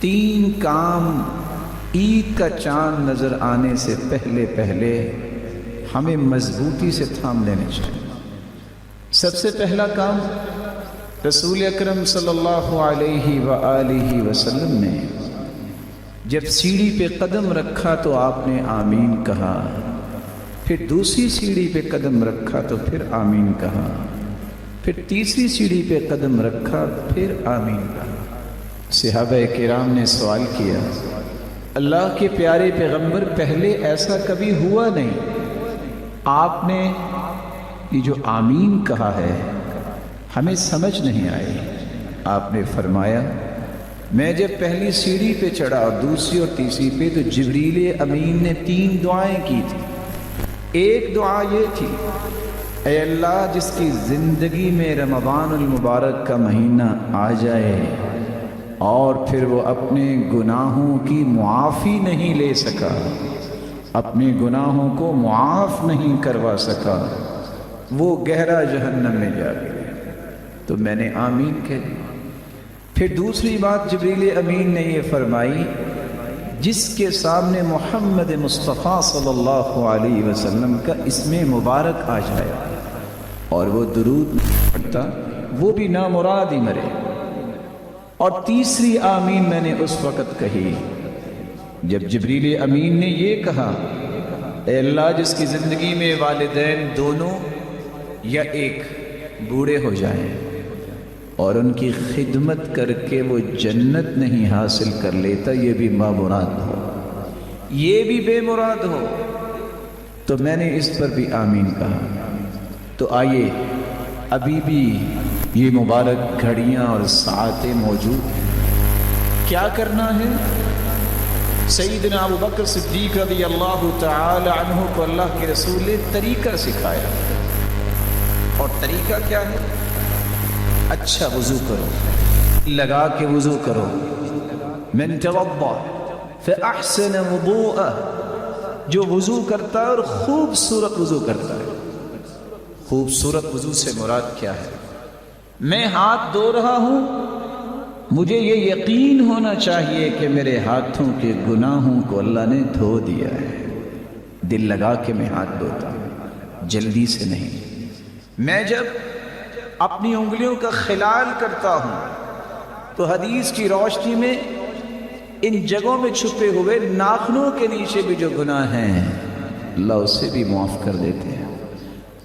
تین کام عید کا چاند نظر آنے سے پہلے پہلے ہمیں مضبوطی سے تھام لینے چاہیے۔ سب سے پہلا کام، رسول اکرم صلی اللہ علیہ وآلہ وسلم نے جب سیڑھی پہ قدم رکھا تو آپ نے آمین کہا، پھر دوسری سیڑھی پہ قدم رکھا تو پھر آمین کہا، پھر تیسری سیڑھی پہ قدم رکھا پھر آمین کہا۔ صحابہ کرام نے سوال کیا، اللہ کے پیارے پیغمبر پہلے ایسا کبھی ہوا نہیں، آپ نے یہ جو آمین کہا ہے ہمیں سمجھ نہیں آئی۔ آپ نے فرمایا، میں جب پہلی سیڑھی پہ چڑھا اور دوسری اور تیسری پہ تو جبریل امین نے تین دعائیں کی تھی۔ ایک دعا یہ تھی، اے اللہ جس کی زندگی میں رمضان المبارک کا مہینہ آ جائے اور پھر وہ اپنے گناہوں کی معافی نہیں لے سکا، اپنے گناہوں کو معاف نہیں کروا سکا، وہ گہرا جہنم میں جا گیا۔ تو میں نے آمین کہہ دی۔ پھر دوسری بات جبریل امین نے یہ فرمائی، جس کے سامنے محمد مصطفیٰ صلی اللہ علیہ وسلم کا اسم مبارک آ جائے اور وہ درود پڑھتا، وہ بھی نامراد ہی مرے۔ اور تیسری آمین میں نے اس وقت کہی جب جبریل امین نے یہ کہا، اے اللہ جس کی زندگی میں والدین دونوں یا ایک بوڑھے ہو جائیں اور ان کی خدمت کر کے وہ جنت نہیں حاصل کر لیتا، یہ بھی بامراد ہو، یہ بھی بے مراد ہو، تو میں نے اس پر بھی آمین کہا۔ تو آئیے، ابھی بھی یہ مبارک گھڑیاں اور ساعتیں موجود ہیں، کیا کرنا ہے؟ سیدنا ابو بکر صدیق رضی اللہ تعالی عنہ کو اللہ کے رسول نے طریقہ سکھایا، اور طریقہ کیا ہے؟ اچھا وضو کرو، لگا کے وضو کرو۔ من توضأ فأحسن وضوءہ، جو وضو کرتا ہے اور خوبصورت وضو کرتا ہے۔ خوبصورت وضو سے مراد کیا ہے؟ میں ہاتھ دھو رہا ہوں، مجھے یہ یقین ہونا چاہیے کہ میرے ہاتھوں کے گناہوں کو اللہ نے دھو دیا ہے، دل لگا کے میں ہاتھ دھوتا ہوں، جلدی سے نہیں۔ میں جب اپنی انگلیوں کا خلال کرتا ہوں تو حدیث کی روشنی میں ان جگہوں میں چھپے ہوئے ناخنوں کے نیچے بھی جو گناہ ہیں اللہ اسے بھی معاف کر دیتے ہیں۔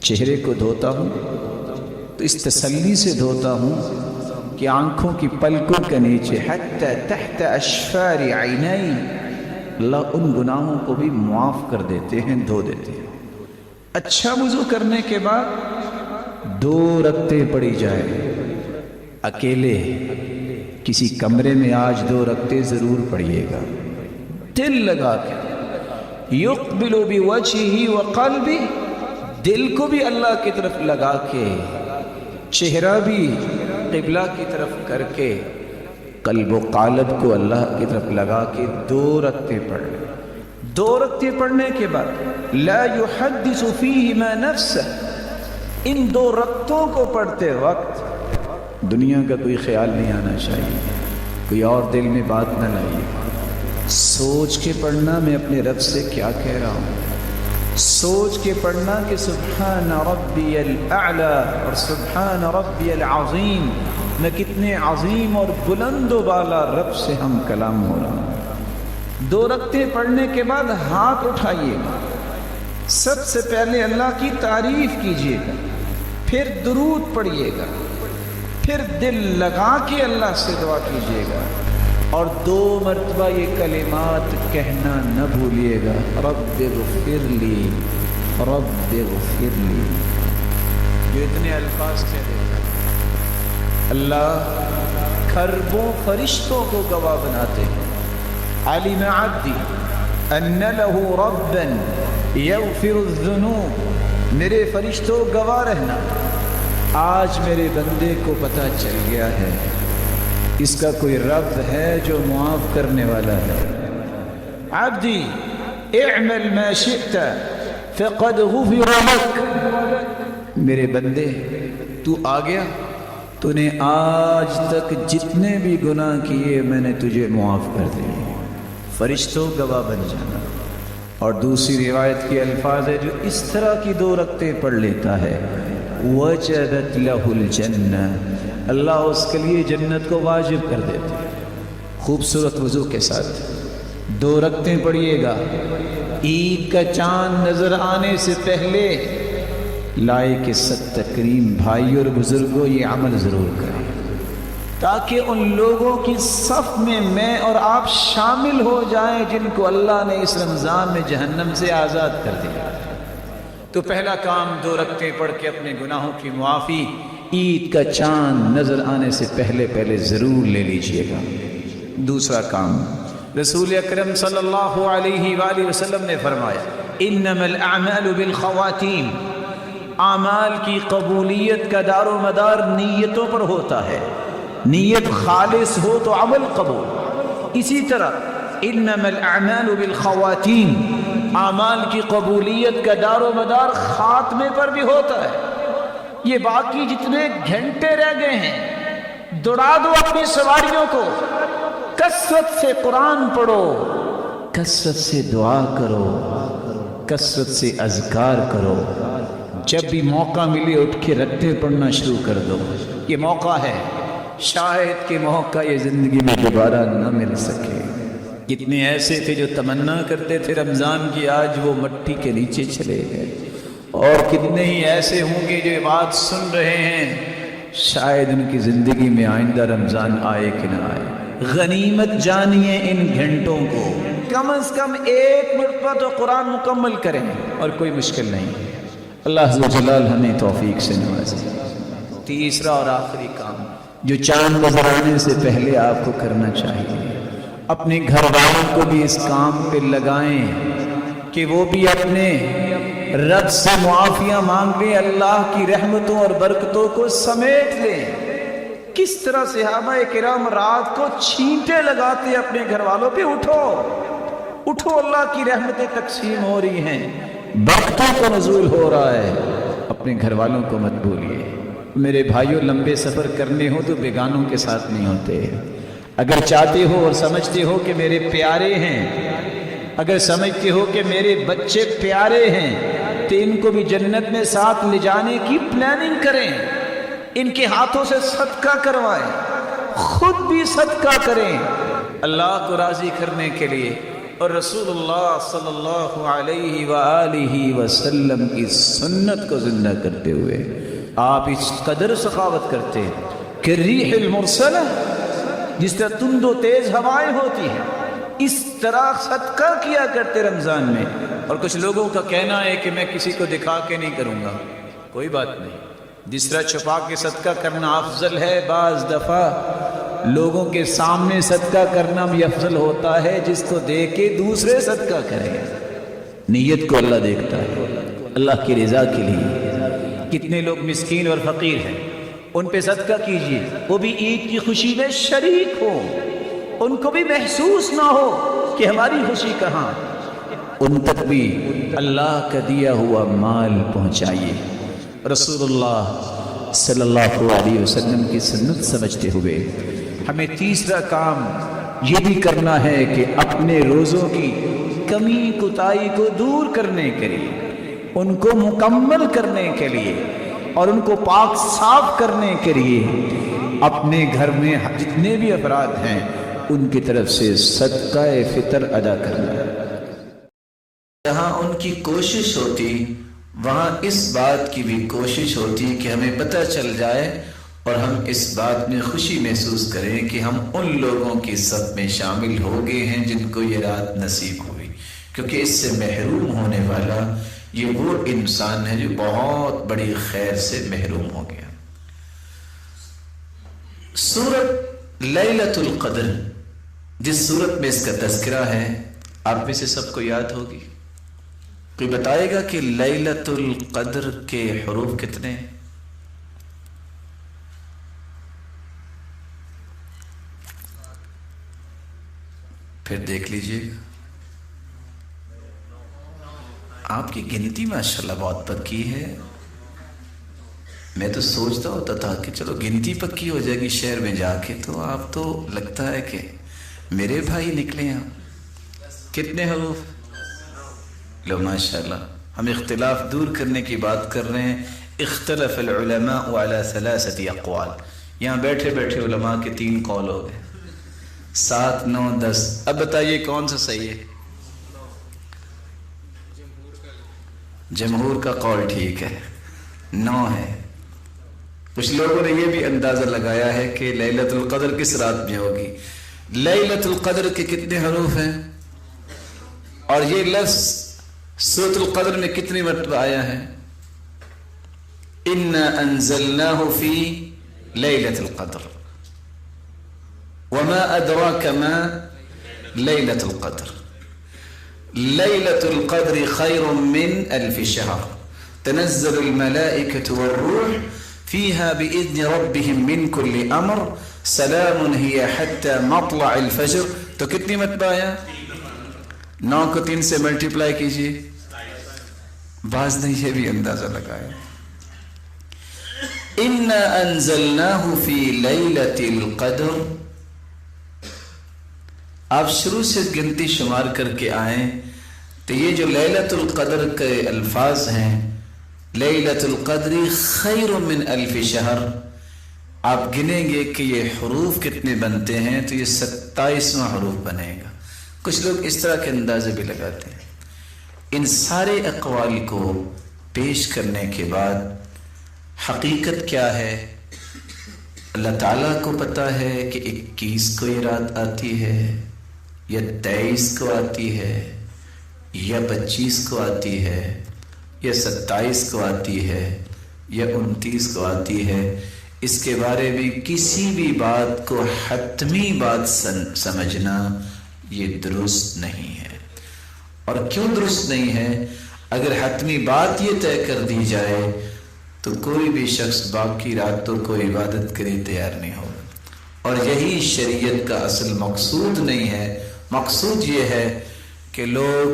چہرے کو دھوتا ہوں تو اس تسلی سے دھوتا ہوں کہ آنکھوں کی پلکوں کے نیچے حتی تحت اشفار عینی اللہ ان گناہوں کو بھی معاف کر دیتے ہیں، دھو دیتے ہیں۔ اچھا وضو کرنے کے بعد 2 رکعتیں پڑھی جائے، اکیلے کسی کمرے میں آج 2 رکعتیں ضرور پڑھیے گا، دل لگا کے، یقبل بوجہہ وقلبہ، دل کو بھی اللہ کی طرف لگا کے، چہرہ بھی قبلہ کی طرف کر کے، قلب و قالب کو اللہ کی طرف لگا کے 2 رکعتیں پڑھ لیں۔ 2 رکعتیں پڑھنے کے بعد لا يحدث فیہما نفسہ، ان 2 رکعتوں کو پڑھتے وقت دنیا کا کوئی خیال نہیں آنا چاہیے، کوئی اور دل میں بات نہ لائیے، سوچ کے پڑھنا میں اپنے رب سے کیا کہہ رہا ہوں، سوچ کے پڑھنا کہ سبحان ربی الاعلی اور سبحان ربی العظیم، میں کتنے عظیم اور بلند و بالا رب سے ہم کلام ہو رہا ہوں۔ 2 رکعتیں پڑھنے کے بعد ہاتھ اٹھائیے گا، سب سے پہلے اللہ کی تعریف کیجیے گا، پھر درود پڑھیے گا، پھر دل لگا کے اللہ سے دعا کیجیے گا، اور 2 مرتبہ یہ کلمات کہنا نہ بھولیے گا، رب اغفر لی، رب اغفر لی۔ جو اتنے الفاظ کہہ دیتا اللہ کھربوں فرشتوں کو گواہ بناتے ہیں، علم عبدی ان لہ ربا یغفر الذنوب، میرے فرشتوں گواہ رہنا، آج میرے بندے کو پتہ چل گیا ہے اس کا کوئی رب ہے جو معاف کرنے والا ہے۔ عبدی اعمل ما شئت فقد غفر لک، میرے بندے تو آ گیا، تو نے آج تک جتنے بھی گناہ کیے میں نے تجھے معاف کر دیے، فرشتوں گواہ بن جانا۔ اور دوسری روایت کے الفاظ ہے، جو اس طرح کی 2 رکعتیں پڑھ لیتا ہے وجبت لہ الجنہ، اللہ اس کے لیے جنت کو واجب کر دیتے ہیں۔ خوبصورت وضو کے ساتھ 2 رکعتیں پڑھیے گا، عید کا چاند نظر آنے سے پہلے لائق ست کریم بھائی اور بزرگوں یہ عمل ضرور کریں، تاکہ ان لوگوں کی صف میں اور آپ شامل ہو جائیں جن کو اللہ نے اس رمضان میں جہنم سے آزاد کر دیا۔ تو پہلا کام 2 رکعتیں پڑھ کے اپنے گناہوں کی معافی عید کا چاند نظر آنے سے پہلے ضرور لے لیجئے گا۔ دوسرا کام، رسول اکرم صلی اللہ علیہ وآلہ وسلم نے فرمایا انما الاعمال بالخواتیم، اعمال کی قبولیت کا دار و مدار نیتوں پر ہوتا ہے، نیت خالص ہو تو عمل قبول۔ اسی طرح انما الاعمال بالخواتیم، اعمال کی قبولیت کا دار و مدار خاتمے پر بھی ہوتا ہے۔ یہ باقی جتنے گھنٹے رہ گئے ہیں دوڑا دو اپنی سواریوں کو، کثرت سے قرآن پڑھو، کثرت سے دعا کرو، کثرت سے اذکار کرو، جب بھی موقع ملے اٹھ کے رکعتیں پڑھنا شروع کر دو۔ یہ موقع ہے، شاید کہ موقع یہ زندگی میں دوبارہ نہ مل سکے۔ کتنے ایسے تھے جو تمنا کرتے تھے رمضان کی، آج وہ مٹی کے نیچے چلے گئے، اور کتنے ہی ایسے ہوں گے جو یہ بات سن رہے ہیں، شاید ان کی زندگی میں آئندہ رمضان آئے کہ نہ آئے۔ غنیمت جانیے ان گھنٹوں کو، کم از کم 1 مرتبہ تو قرآن مکمل کریں، اور کوئی مشکل نہیں۔ اللہ عز و جلال ہمیں توفیق سے نوازے۔ تیسرا اور آخری کام جو چاند نظر آنے سے پہلے آپ کو کرنا چاہیے، اپنے گھر والوں کو بھی اس کام پہ لگائیں کہ وہ بھی اپنے رب سے معافیاں مانگ لیں، اللہ کی رحمتوں اور برکتوں کو سمیٹ لیں۔ کس طرح صحابہ کرام رات کو چھینٹے لگاتے اپنے گھر والوں پہ، اٹھو اٹھو، اللہ کی رحمتیں تقسیم ہو رہی ہیں، برکتوں کا نزول ہو رہا ہے، اپنے گھر والوں کو مت بھولیے۔ میرے بھائیوں، لمبے سفر کرنے ہو تو بیگانوں کے ساتھ نہیں ہوتے۔ اگر چاہتے ہو اور سمجھتے ہو کہ میرے پیارے ہیں، اگر سمجھتے ہو کہ میرے بچے پیارے ہیں، تو ان کو بھی جنت میں ساتھ لے جانے کی پلاننگ کریں، ان کے ہاتھوں سے صدقہ کروائیں، خود بھی صدقہ کریں اللہ کو راضی کرنے کے لیے، اور رسول اللہ صلی اللہ علیہ وآلہ وسلم کی سنت کو زندہ کرتے ہوئے آپ اس قدر سخاوت کرتے کہ ریح المرسلہ، جس طرح تند و تیز ہوائیں ہوتی ہیں، اس طرح صدقہ کیا کرتے رمضان میں۔ اور کچھ لوگوں کا کہنا ہے کہ میں کسی کو دکھا کے نہیں کروں گا، کوئی بات نہیں، جس طرح چھپا کے صدقہ کرنا افضل ہے، بعض دفعہ لوگوں کے سامنے صدقہ کرنا بھی افضل ہوتا ہے، جس کو دیکھ کے دوسرے صدقہ کریں۔ نیت کو اللہ دیکھتا ہے، اللہ کی رضا کے لیے۔ کتنے لوگ مسکین اور فقیر ہیں، ان پہ صدقہ کیجئے، وہ بھی عید کی خوشی میں شریک ہو، ان کو بھی محسوس نہ ہو کہ ہماری خوشی کہاں، ان تک بھی اللہ کا دیا ہوا مال پہنچائیے۔ رسول اللہ صلی اللہ علیہ وسلم کی سنت سمجھتے ہوئے ہمیں تیسرا کام یہ بھی کرنا ہے کہ اپنے روزوں کی کمی کوتاہی کو دور کرنے کے لیے، ان کو مکمل کرنے کے لیے اور ان کو پاک صاف کرنے کے لیے اپنے گھر میں جتنے بھی افراد ہیں ان کی طرف سے صدقہ فطر ادا کرنا ہے۔ جہاں ان کی کوشش ہوتی وہاں اس بات کی بھی کوشش ہوتی کہ ہمیں پتہ چل جائے اور ہم اس بات میں خوشی محسوس کریں کہ ہم ان لوگوں کی صف میں شامل ہو گئے ہیں جن کو یہ رات نصیب ہوئی، کیونکہ اس سے محروم ہونے والا یہ وہ انسان ہے جو بہت بڑی خیر سے محروم ہو گیا۔ سورت لیلۃ القدر، جس سورت میں اس کا تذکرہ ہے، آپ میں سے سب کو یاد ہوگی؟ کوئی بتائے گا کہ لیلۃ القدر کے حروف کتنے ہیں؟ پھر دیکھ لیجئے، آپ کی گنتی ماشاءاللہ بہت پکی ہے۔ میں تو سوچتا ہوتا تھا کہ چلو گنتی پکی ہو جائے گی شہر میں جا کے، تو آپ تو لگتا ہے کہ میرے بھائی نکلے ہیں۔ کتنے حروف؟ لو ماشاءاللہ، ہم اختلاف دور کرنے کی بات کر رہے ہیں۔ اختلف العلماء على 3 اقوال، یہاں بیٹھے بیٹھے علماء کے 3 قول ہو گئے، 7 9 10۔ اب بتائیے کون سا صحیح ہے؟ جمہور کا قول ٹھیک ہے، 9 ہے۔ کچھ لوگوں نے یہ بھی اندازہ لگایا ہے کہ لیلۃ القدر کس رات میں ہوگی۔ لیلۃ القدر کے کتنے حروف ہیں اور یہ لفظ سورۃ القدر میں کتنی مرتبہ آیا ہے؟ انا انزلناہ فی لیلۃ القدر وما ادراک ما لیلۃ القدر لیلۃ القدر خیر من 1000 شہر تنزل الملائکۃ والروح فيها بإذن ربهم من كل أمر سلام هي حتى مطلع الفجر۔ تو کتنی مرتبہ آیا؟ 9 کو 3 سے ملٹیپلائی کیجئے۔ بعض نے یہ بھی اندازہ لگایا، اِنَّا أَنزَلْنَاهُ فِي لَيْلَةِ الْقَدْرِ۔ آپ شروع سے گنتی شمار کر کے آئیں تو یہ جو لیلۃ القدر کے الفاظ ہیں، لیلۃ القدر خیر من 1000 شہر، آپ گنیں گے کہ یہ حروف کتنے بنتے ہیں تو یہ 27واں حروف بنے گا۔ کچھ لوگ اس طرح کے اندازے بھی لگاتے ہیں۔ ان سارے اقوال کو پیش کرنے کے بعد حقیقت کیا ہے؟ اللہ تعالیٰ کو پتہ ہے کہ 21 کو یہ رات آتی ہے یا 23 کو آتی ہے یا 25 کو آتی ہے یا 27 کو آتی ہے یا 29 کو آتی ہے۔ اس کے بارے میں کسی بھی بات کو حتمی بات سمجھنا یہ درست نہیں ہے۔ اور کیوں درست نہیں ہے؟ اگر حتمی بات یہ طے کر دی جائے تو کوئی بھی شخص باقی راتوں کو عبادت کرے تیار نہیں ہوگا، اور یہی شریعت کا اصل مقصود نہیں ہے۔ مقصود یہ ہے کہ لوگ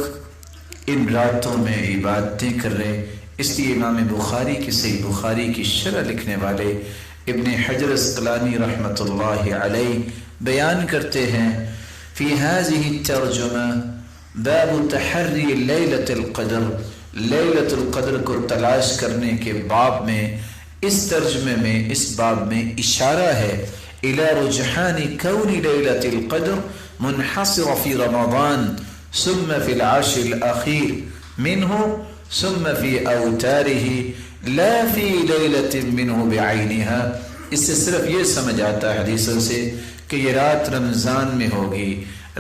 ان راتوں میں عبادتیں کر رہے۔ اس لیے امام بخاری کی صحیح بخاری کی شرح لکھنے والے ابن حجر اسقلانی رحمۃ اللہ علیہ بیان کرتے ہیں، فی هذه الترجمہ باب تحری لیلۃ القدر، لیلۃ القدر کو تلاش کرنے کے باب میں، اس ترجمے میں، اس باب میں اشارہ ہے الی رجحان کون لیلۃ القدر منحصر فی رمضان ثم فی العشر الاخیر منہ ثم فی اوتارہ لا فی لیلۃ منہ بعینها۔ اس سے صرف یہ سمجھ آتا ہے حدیثوں سے کہ یہ رات رمضان میں ہوگی،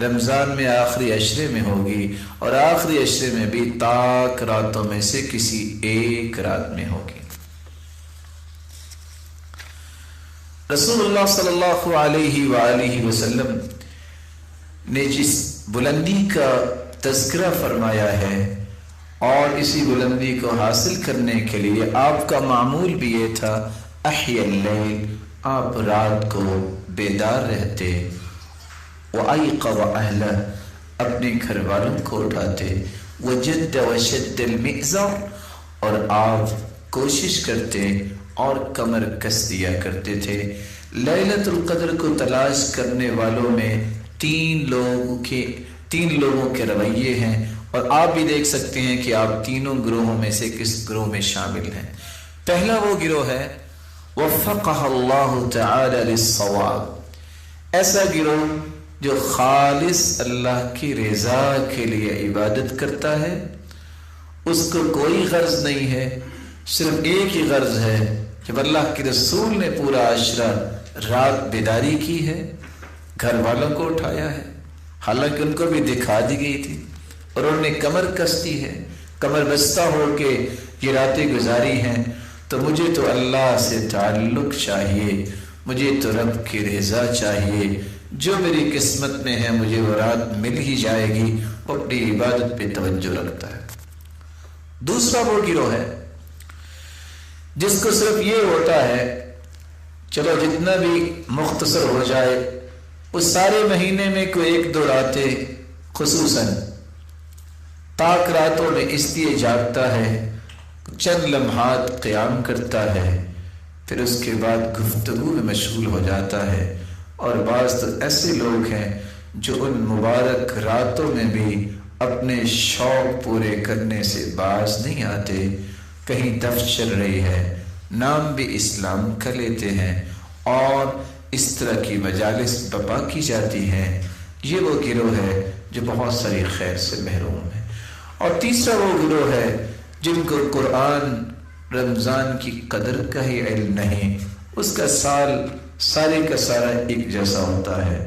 رمضان میں آخری عشرے میں ہوگی، اور آخری عشرے میں بھی طاق راتوں میں سے کسی ایک رات میں ہوگی۔ رسول اللہ صلی اللہ علیہ وآلہ وسلم نے جس بلندی کا تذکرہ فرمایا ہے، اور اسی بلندی کو حاصل کرنے کے لیے آپ کا معمول بھی یہ تھا، احیا اللیل، آپ رات کو بیدار رہتے، وایقظ اہلہ، اپنے گھر والوں کو اٹھاتے، وجد وشد المئزر، اور آپ کوشش کرتے اور کمر کس دیا کرتے تھے۔ لیلۃ القدر کو تلاش کرنے والوں میں تین لوگوں کے رویے ہیں، اور آپ بھی دیکھ سکتے ہیں کہ آپ تینوں گروہوں میں سے کس گروہ میں شامل ہیں۔ پہلا وہ گروہ ہے وفقہ اللہ تعالی للصواب، ایسا گروہ جو خالص اللہ کی رضا کے لیے عبادت کرتا ہے، اس کو کوئی غرض نہیں ہے، صرف ایک ہی غرض ہے، جب اللہ کے رسول نے پورا عشرہ رات بیداری کی ہے، گھر والوں کو اٹھایا ہے، حالانکہ ان کو بھی دکھا دی گئی تھی، اور انہوں نے کمر کس دی ہے، کمر بستہ ہو کے یہ راتیں گزاری ہیں، تو مجھے تو اللہ سے تعلق چاہیے، مجھے تو رب کی رضا چاہیے، جو میری قسمت میں ہے مجھے وہ رات مل ہی جائے گی، وہ اپنی عبادت پہ توجہ رکھتا ہے۔ دوسرا وہ گروہ ہے جس کو صرف یہ ہوتا ہے چلو جتنا بھی مختصر ہو جائے، اس سارے مہینے میں کوئی 1-2 راتیں خصوصاً طاق راتوں میں اس لیے جاگتا ہے، چند لمحات قیام کرتا ہے، پھر اس کے بعد گفتگو میں مشغول ہو جاتا ہے۔ اور بعض تو ایسے لوگ ہیں جو ان مبارک راتوں میں بھی اپنے شوق پورے کرنے سے باز نہیں آتے۔ کہیں دف چل رہی ہے، نام بھی اسلام کا لیتے ہیں اور اس طرح کی مجالس برپا کی جاتی ہیں۔ یہ وہ گروہ ہے جو بہت ساری خیر سے محروم ہے۔ اور تیسرا وہ گروہ ہے جن کو قرآن رمضان کی قدر کا ہی علم نہیں، اس کا سال سارے کا سارا ایک جیسا ہوتا ہے،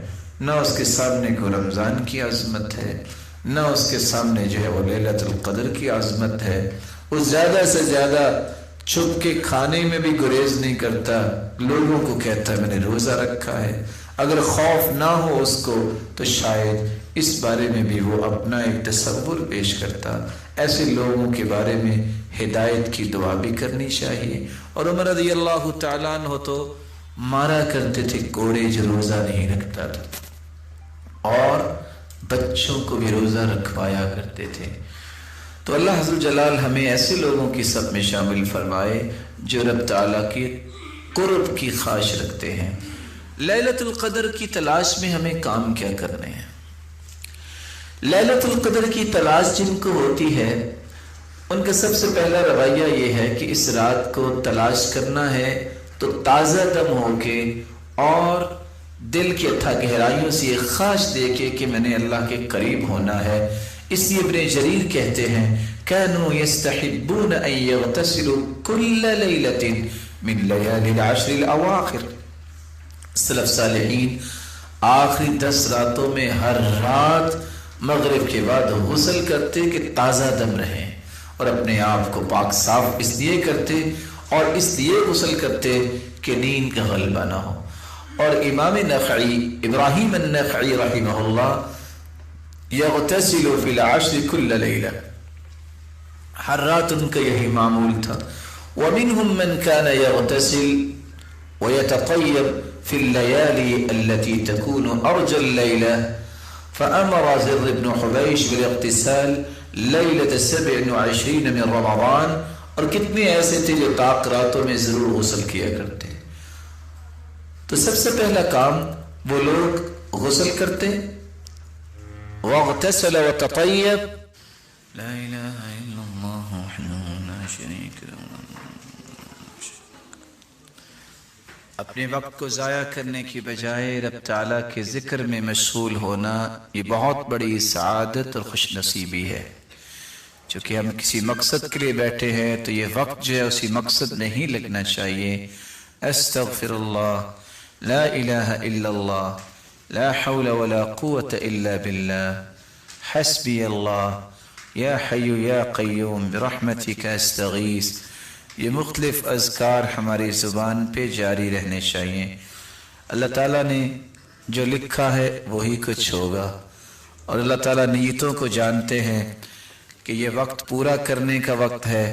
نہ اس کے سامنے کو رمضان کی عظمت ہے، نہ اس کے سامنے جو ہے وہ لیلۃ القدر کی عظمت ہے۔ وہ زیادہ سے زیادہ چھپ کے کھانے میں بھی گریز نہیں کرتا، لوگوں کو کہتا ہے میں نے روزہ رکھا ہے۔ اگر خوف نہ ہو اس کو تو شاید اس بارے میں بھی وہ اپنا ایک تصور پیش کرتا۔ ایسے لوگوں کے بارے میں ہدایت کی دعا بھی کرنی چاہیے۔ اور عمر رضی اللہ تعالیٰ عنہ تو مارا کرتے تھے کوڑے جو روزہ نہیں رکھتا تھا، اور بچوں کو بھی روزہ رکھوایا کرتے تھے۔ تو اللہ حضر جلال ہمیں ایسے لوگوں کی سب میں شامل فرمائے جو رب تعالیٰ کے قرب کی خواہش رکھتے ہیں۔ لیلۃ القدر کی تلاش میں ہمیں کام کیا کرنے ہیں؟ لیلۃ القدر کی تلاش جن کو ہوتی ہے ان کا سب سے پہلا رویہ یہ ہے کہ اس رات کو تلاش کرنا ہے تو تازہ دم ہو کے اور دل کی اتھا گہرائیوں سے یہ خواہش دے کے کہ میں نے اللہ کے قریب ہونا ہے۔ اس لیے ابن جریر کہتے ہیں كانوا يستحبون ان يغتسلوا كل ليلة من ليالي العشر الاواخر۔ سلف صالحین آخری 10 راتوں میں ہر رات مغرب کے بعد غسل کرتے کہ تازہ دم رہیں، اور اپنے آپ کو پاک صاف اس لیے کرتے اور اس لیے غسل کرتے کہ نیند کا غلبہ نہ ہو۔ اور امام نخعی ابراہیم النخعی رحمہ اللہ یغتسل فی العشر کل لیلہ، ہر رات ان کا یہی معمول تھا۔ ومنهم من كان يغتسل ويتطيب في الليالي التي تكون أرجى الليلة، فأمر زر بن حبيش بالاغتسال ليلة 27 من رمضان۔ اور کتنے ایسے تھے جو طاق راتوں میں ضرور غسل کیا کرتے۔ تو سب سے پہلا کام وہ لوگ غسل کرتے، واغتسل وتطيب، لا الہ الا اللہ وحدہ لا شریک لہ، اپنے وقت کو ضائع کرنے کی بجائے رب تعالیٰ کے ذکر میں مشغول ہونا یہ بہت بڑی سعادت اور خوش نصیبی ہے۔ چونکہ ہم کسی مقصد کے لیے بیٹھے ہیں تو یہ وقت جو ہے اسی مقصد میں ہی لگنا چاہیے۔ استغفر اللہ، لا الہ الا اللہ، لا حول ولا قوة الا باللہ، حسبی اللہ، یا حی یا قیوم برحمتک استغیث۔ یہ مختلف اذکار ہماری زبان پہ جاری رہنے چاہیے۔ اللہ تعالیٰ نے جو لکھا ہے وہی کچھ ہوگا، اور اللہ تعالیٰ نیتوں کو جانتے ہیں کہ یہ وقت پورا کرنے کا وقت ہے،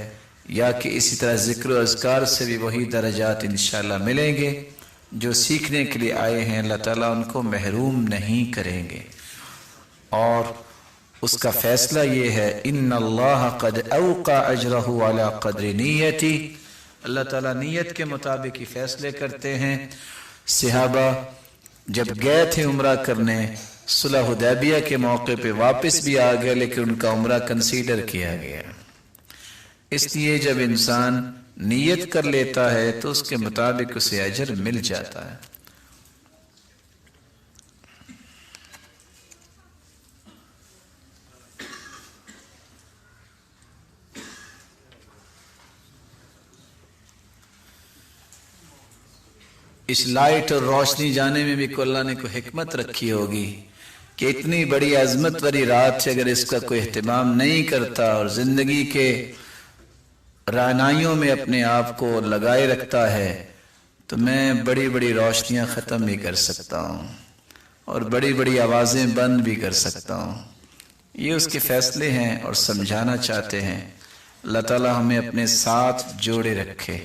یا کہ اسی طرح ذکر و اذکار سے بھی وہی درجات انشاءاللہ ملیں گے۔ جو سیکھنے کے لیے آئے ہیں اللہ تعالیٰ ان کو محروم نہیں کریں گے، اور اس کا فیصلہ یہ ہے ان اللہ قد اوقع اجرہ علی قدر نیتی، اللہ تعالیٰ نیت کے مطابق ہی فیصلے کرتے ہیں۔ صحابہ جب گئے تھے عمرہ کرنے، صلح حدیبیہ کے موقع پہ واپس بھی آ گئے، لیکن ان کا عمرہ کنسیڈر کیا گیا۔ اس لیے جب انسان نیت کر لیتا ہے تو اس کے مطابق اسے اجر مل جاتا ہے۔ اس لائٹ اور روشنی جانے میں بھی اللہ نے کوئی حکمت رکھی ہوگی کہ اتنی بڑی عظمت والی رات سے اگر اس کا کوئی اہتمام نہیں کرتا اور زندگی کے رعنائیوں میں اپنے آپ کو لگائے رکھتا ہے تو میں بڑی بڑی روشنیاں ختم بھی کر سکتا ہوں اور بڑی بڑی آوازیں بند بھی کر سکتا ہوں۔ یہ اس کے فیصلے ہیں اور سمجھانا چاہتے ہیں۔ اللہ تعالیٰ ہمیں اپنے ساتھ جوڑے رکھے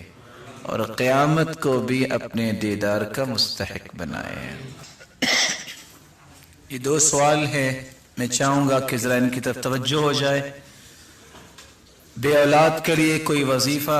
اور قیامت کو بھی اپنے دیدار کا مستحق بنائے۔ یہ 2 سوال ہیں، میں چاہوں گا کہ ذرا ان کی طرف توجہ ہو جائے۔ بے اولاد کے لیے کوئی وظیفہ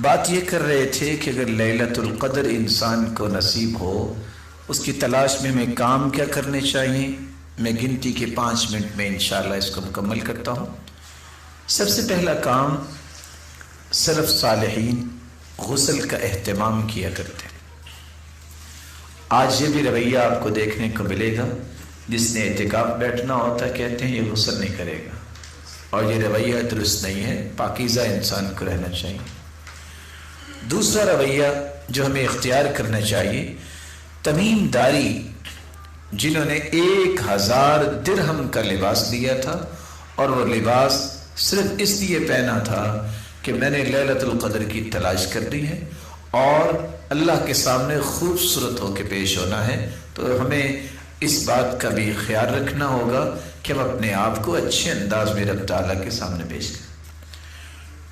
بات یہ کر رہے تھے کہ اگر لیلۃ القدر انسان کو نصیب ہو، اس کی تلاش میں ہمیں کام کیا کرنے چاہیے؟ میں گنتی کے 5 منٹ میں انشاءاللہ اس کو مکمل کرتا ہوں۔ سب سے پہلا کام، سلف صالحین غسل کا اہتمام کیا کرتے ہیں۔ آج یہ بھی رویہ آپ کو دیکھنے کو ملے گا، جس نے اعتکاف بیٹھنا ہوتا ہے کہتے ہیں یہ غسل نہیں کرے گا، اور یہ رویہ درست نہیں ہے۔ پاکیزہ انسان کو رہنا چاہیے۔ دوسرا رویہ جو ہمیں اختیار کرنا چاہیے، تمیم داری جنہوں نے 1000 درہم کا لباس لیا تھا، اور وہ لباس صرف اس لیے پہنا تھا کہ میں نے لیلۃ القدر کی تلاش کرنی ہے اور اللہ کے سامنے خوبصورت ہو کے پیش ہونا ہے، تو ہمیں اس بات کا بھی خیال رکھنا ہوگا کہ ہم اپنے آپ کو اچھے انداز میں رب تعالیٰ کے سامنے پیش کریں۔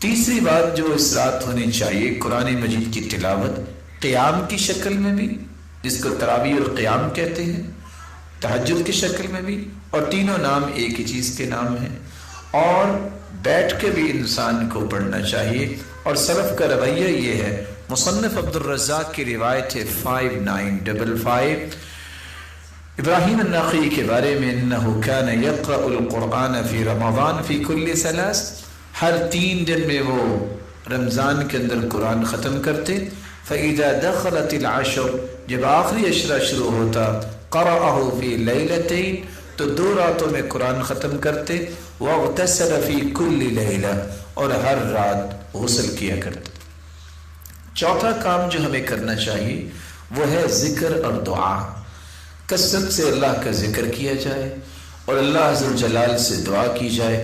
تیسری بات جو اس رات ہونی چاہیے، قرآن مجید کی تلاوت قیام کی شکل میں بھی، جس کو تراویح اور قیام کہتے ہیں، تہجد کی شکل میں بھی، اور تینوں نام ایک ہی چیز کے نام ہیں، اور بیٹھ کے بھی انسان کو پڑھنا چاہیے۔ اور سلف کا رویہ یہ ہے، مصنف عبد الرزاق کی روایت ہے 5955 ابراہیم النخعی کے بارے میں، انہ کان یقرأ القرآن فی رمضان فی کل 3، ہر 3 دن میں وہ رمضان کے اندر قرآن ختم کرتے۔ فَإِذَا دَخَلَتِ الْعَشْرُ، جب آخری عشرہ شروع ہوتا، قَرَأَهُ فِي لَيْلَتَيْن، تو 2 راتوں میں قرآن ختم کرتے۔ وَاغْتَسَلَ فِي كُلِّ لَيْلَةٍ، اور ہر رات غسل کیا کرتے۔ چوتھا کام جو ہمیں کرنا چاہیے وہ ہے ذکر اور دعا۔ کثرت سے اللہ کا ذکر کیا جائے اور اللہ عز و جلال سے دعا کی جائے،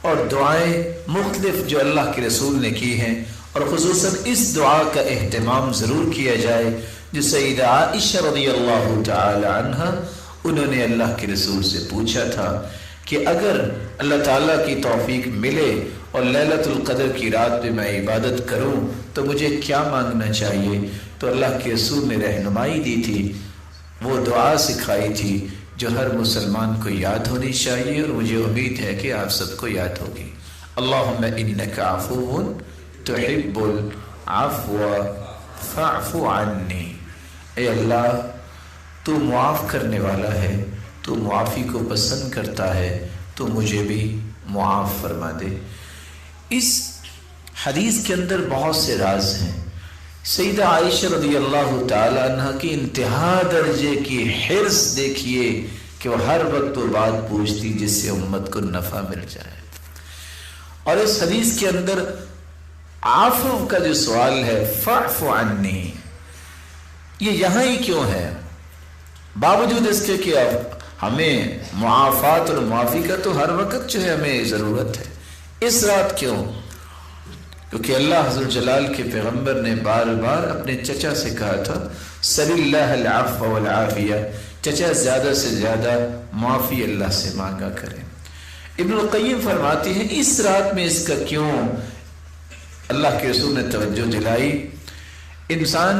اور دعائیں مختلف جو اللہ کے رسول نے کی ہیں، اور خصوصاً اس دعا کا اہتمام ضرور کیا جائے جو سیدہ عائشہ رضی اللہ تعالی عنہ، انہوں نے اللہ کے رسول سے پوچھا تھا کہ اگر اللہ تعالیٰ کی توفیق ملے اور لیلۃ القدر کی رات میں میں عبادت کروں تو مجھے کیا مانگنا چاہیے؟ تو اللہ کے رسول نے رہنمائی دی تھی، وہ دعا سکھائی تھی جو ہر مسلمان کو یاد ہونی چاہیے، اور مجھے امید ہے کہ آپ سب کو یاد ہوگی۔ اللہم انک عفو تحب العفو فاعف عنی، اے اللہ تو معاف کرنے والا ہے، تو معافی کو پسند کرتا ہے، تو مجھے بھی معاف فرما دے۔ اس حدیث کے اندر بہت سے راز ہیں۔ سیدہ عائشہ رضی اللہ تعالی عنہ کی انتہا درجے کی حرص دیکھیے کہ وہ ہر وقت وہ بات پوچھتی جس سے امت کو نفع مل جائے۔ اور اس حدیث کے اندر عفو کا جو سوال ہے، فاعف عنی، یہ یہاں ہی کیوں ہے؟ باوجود اس کے کہ ہمیں معافات اور معافی کا تو ہر وقت جو ہے ہمیں ضرورت ہے، اس رات کیوں؟ کیونکہ اللہ عز و جلال کے پیغمبر نے بار بار اپنے چچا سے کہا تھا، سل اللہ العفو والعافیہ، چچا زیادہ سے زیادہ معافی اللہ سے مانگا کریں۔ ابن القیم فرماتے ہیں اس رات میں اس کا کیوں اللہ کے رسول نے توجہ دلائی؟ انسان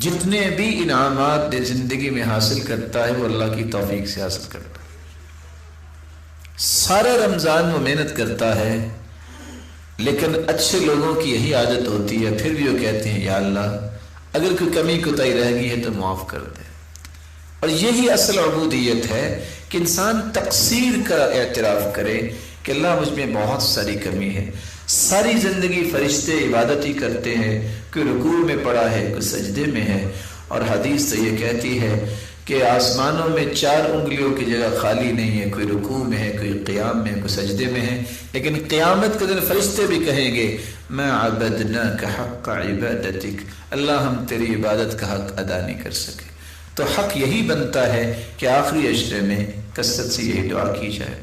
جتنے بھی انعامات زندگی میں حاصل کرتا ہے وہ اللہ کی توفیق سے حاصل کرتا ہے۔ سارا رمضان وہ محنت کرتا ہے، لیکن اچھے لوگوں کی یہی عادت ہوتی ہے، پھر بھی وہ کہتے ہیں یا اللہ اگر کوئی کمی کوتاہی رہ گئی ہے تو معاف کر دے۔ اور یہی اصل عبودیت ہے کہ انسان تقصیر کا اعتراف کرے کہ اللہ مجھ میں بہت ساری کمی ہے۔ ساری زندگی فرشتے عبادت ہی کرتے ہیں، کوئی رکوع میں پڑا ہے، کوئی سجدے میں ہے، اور حدیث تو یہ کہتی ہے کہ آسمانوں میں 4 انگلیوں کی جگہ خالی نہیں ہے، کوئی رکوع میں ہے، کوئی قیام میں ہے، کوئی سجدے میں ہے، لیکن قیامت کے دن فرشتے بھی کہیں گے ما عبدناک حق عبادتک، اللہ ہم تیری عبادت کا حق ادا نہیں کر سکے۔ تو حق یہی بنتا ہے کہ آخری عشرے میں کثرت سے یہی دعا کی جائے۔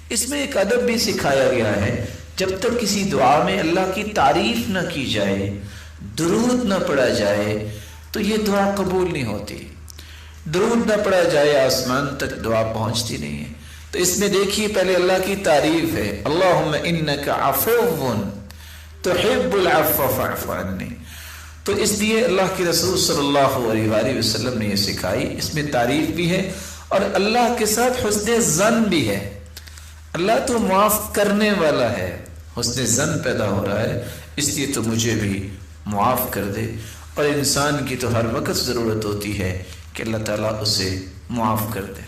اس میں ایک ادب بھی سکھایا گیا ہے، جب تک کسی دعا میں اللہ کی تعریف نہ کی جائے، درود نہ پڑھا جائے، تو یہ دعا قبول نہیں ہوتی۔ درود نہ پڑھا جائے آسمان تک دعا پہنچتی نہیں ہے۔ تو اس میں دیکھیے پہلے اللہ کی تعریف ہے، اللہم انک عفو تحب العفو فاعف عنی۔ تو اس لیے اللہ کے رسول صلی اللہ علیہ وآلہ وسلم نے یہ سکھائی، اس میں تعریف بھی ہے اور اللہ کے ساتھ حسن ظن بھی ہے۔ اللہ تو معاف کرنے والا ہے، حسن ظن پیدا ہو رہا ہے، اس لیے تو مجھے بھی معاف کر دے۔ اور انسان کی تو ہر وقت ضرورت ہوتی ہے کہ اللہ تعالیٰ اسے معاف کر دے۔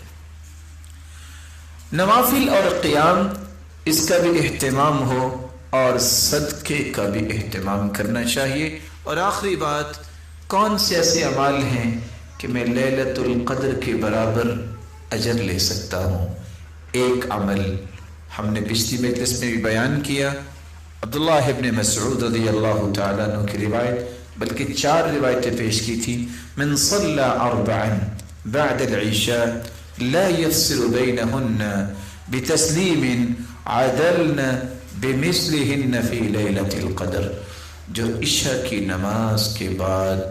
نوافل اور قیام اس کا بھی اہتمام ہو اور صدقے کا بھی اہتمام کرنا چاہیے۔ اور آخری بات، کون سے ایسے اعمال ہیں کہ میں لیلۃ القدر کے برابر اجر لے سکتا ہوں؟ ایک عمل ہم نے پچھلی مجلس میں بھی بیان کیا، عبداللہ ابن مسعود رضی اللہ تعالیٰ عنہ کی روایت، بلکہ 4 روایتیں پیش کی تھی۔ من صلی 4 بعد العشاء لا يفصل بينهن بتسلیم عدلن بمثلهن فی لیلۃ القدر، جو عشاء کی نماز کے بعد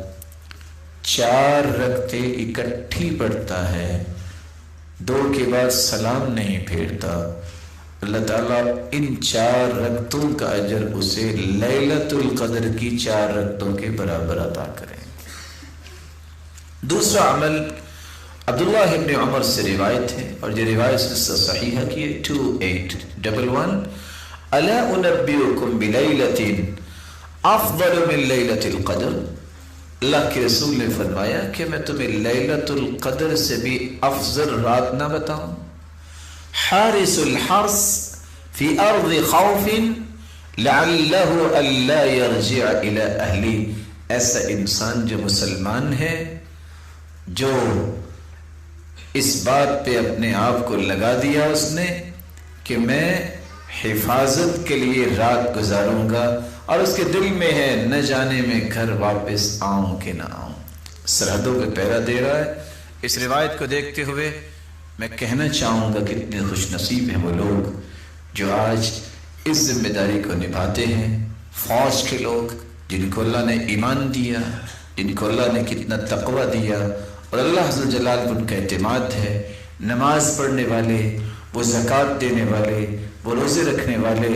4 رکعتیں اکٹھی پڑھتا ہے، 2 کے بعد سلام نہیں پھیرتا، اللہ تعالیٰ ان 4 رکعتوں کا اجر اسے لیلۃ القدر کی 4 رکعتوں کے برابر عطا کریں۔ دوسرا عمل عبداللہ ابن عمر سے روایت ہے، اور یہ روایت سے صحیحہ کی ہے، 2811 الا انبئکم بلیلۃ افضل من لیلۃ القدر، اللہ کے رسول نے فرمایا کہ میں تمہیں لیلۃ القدر سے بھی افضل رات نہ بتاؤں؟ حارس الحرس فی ارض خوف لعلہ الا یرجع الی اہلی، ایسا انسان جو مسلمان ہے، جو اس بات پہ اپنے آپ کو لگا دیا اس نے کہ میں حفاظت کے لیے رات گزاروں گا، اور اس کے دل میں ہے نہ جانے میں گھر واپس آؤں کہ نہ آؤں، سرحدوں پہ پہرا دے رہا ہے۔ اس روایت کو دیکھتے ہوئے میں کہنا چاہوں گا کہ کتنے خوش نصیب ہیں وہ لوگ جو آج اس ذمہ داری کو نبھاتے ہیں، فوج کے لوگ جن کو اللہ نے ایمان دیا، جن کو اللہ نے کتنا تقوی دیا، اور اللہ عز و جلال ان کا اعتماد ہے، نماز پڑھنے والے، وہ زکوٰۃ دینے والے، وہ روزے رکھنے والے،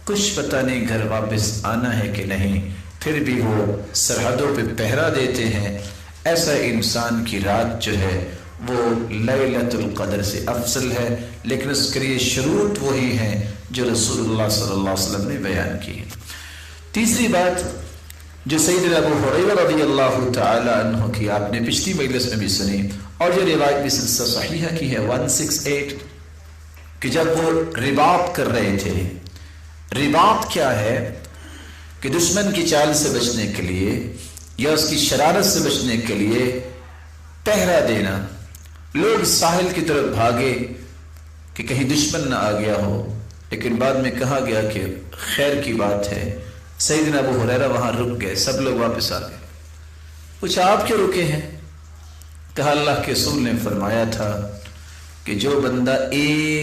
کچھ پتہ نہیں گھر واپس آنا ہے کہ نہیں، پھر بھی وہ سرحدوں پہ پہرا دیتے ہیں۔ ایسا انسان کی رات جو ہے وہ لیلۃ القدر سے افضل ہے، لیکن اس کے لیے شروط وہی ہیں جو رسول اللہ صلی اللہ علیہ وسلم نے بیان کی۔ تیسری بات جو سیدنا ابو ہریرہ رضی اللہ تعالی عنہ کی آپ نے پچھلی مجلس میں بھی سنی، اور جو روایت بھی سلسلہ صحیحہ کی ہے 168، کہ جب وہ رباط کر رہے تھے۔ رباط کیا ہے؟ کہ دشمن کی چال سے بچنے کے لیے یا اس کی شرارت سے بچنے کے لیے پہرا دینا۔ لوگ ساحل کی طرف بھاگے کہ کہیں دشمن نہ آ گیا ہو، لیکن بعد میں کہا گیا کہ خیر کی بات ہے، سیدنا ابو ہریرہ وہاں رک گئے، سب لوگ واپس آ گئے۔ پوچھا آپ کیوں رکے ہیں؟ کہا اللہ کے رسول نے فرمایا تھا کہ جو بندہ ایک